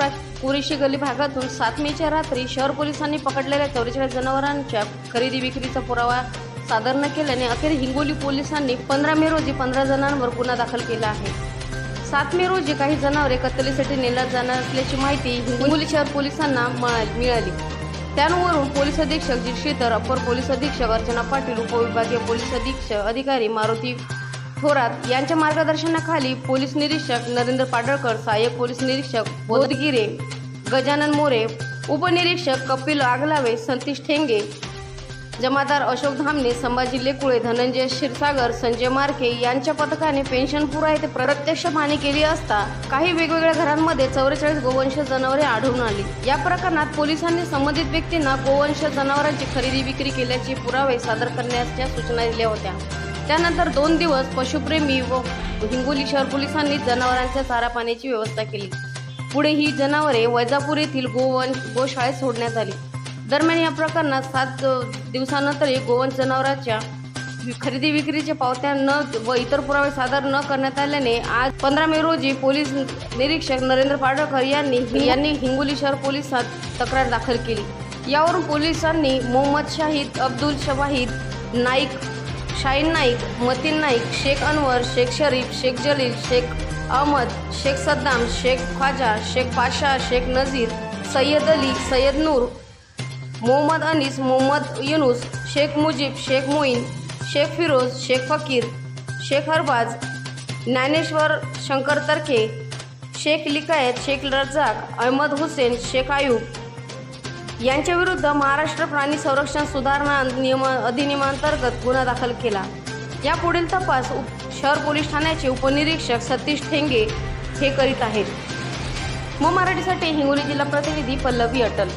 शिवारात कुरेशी गली भागातून 7 मेच्या रात्री शहर पोलिसांनी पकडलेल्या 44 जनावरांच्या खरेदी विक्रीचा पुरावा सादर न केल्याने अखेर हिंगोली पोलिसांनी 15 मे रोजी 15 जणांवर गुन्हा दाखल केला आहे। 7 मे रोजी काही जनावरे कत्तलीसाठी नेण्यात जाणार असल्याची माहिती हिंगोली शहर पोलिसांना मिळाली। त्यावरून पोलीस अधीक्षक जिश्रीधर, अपर पोलीस अधीक्षक अर्चना पाटील, उपविभागीय पोलीस अधीक्षक अधिकारी मारुती थोरात यांच्या मार्गदर्शनाखाली पोलीस निरीक्षक नरेंद्र पाडळकर, सहाय्यक पोलीस निरीक्षक बोधगिरे, गजानन मोरे, उपनिरीक्षक कपिल आगलावे, सतीश ठेंगे, जमादार अशोक धामणे, संभाजी लेकुळे, धनंजय क्षीरसागर, संजय मार्के यांच्या पथकाने पेन्शनपुरा येथे प्रत्यक्ष पाहणी केली असता काही वेगवेगळ्या घरांमध्ये 44 गोवंश जनावरे आढळून आली। या प्रकरणात पोलिसांनी संबंधित व्यक्तींना गोवंश जनावरांची खरेदी विक्री केल्याचे पुरावे सादर करण्याच्या सूचना दिल्या होत्या। त्यानंतर 2 दिवस पशुप्रेमी व हिंगोली शहर पोलिसांनी जनावरांच्या चारा पाण्याची व्यवस्था केली। पुढे ही जनावरे वैजापूर येथील गोशाळेत सोडण्यात आली। दरम्यान या प्रकरणात 7 दिवसानंतर गोवंश जनावरांच्या खरेदी विक्रीचे पावत्या व इतर पुरावे सादर न करण्यात आल्याने आज 15 मे रोजी पोलीस निरीक्षक नरेंद्र पाडळकर यांनी हिंगोली शहर पोलिसात तक्रार दाखल केली। यावरून पोलिसांनी मोहम्मद शाहिद, अब्दुल शवाहिद नाईक, शाहीन नाईक, मतीन नाईक, शेख अनवर, शेख शरीफ, शेख जलील, शेख अहमद, शेख सद्दाम, शेख ख्वाजा, शेख पाशा, शेख नजीर, सय्यद अली, सय्यद नूर, मोहम्मद अनीस, मोहम्मद युनुस, शेख मुजीब, शेख मोईन, शेख फिरोज, शेख फकीर, शेख हरबाज, ज्ञानेश्वर शंकर तरके, शेख लिकायत, शेख रजाक, अहमद हुसेन, शेख आयूब यांच्या विरुद्ध महाराष्ट्र प्राणी संरक्षण सुधारणा अधिनियमांतर्गत गुन्हा दाखल केला। या पुढील तपास शहर पोलीस ठाण्याचे उपनिरीक्षक सतीश ठेंगे हे करीत आहेत। मराठीसाठी हिंगोली जिल्हा प्रतिनिधी पल्लवी अटल।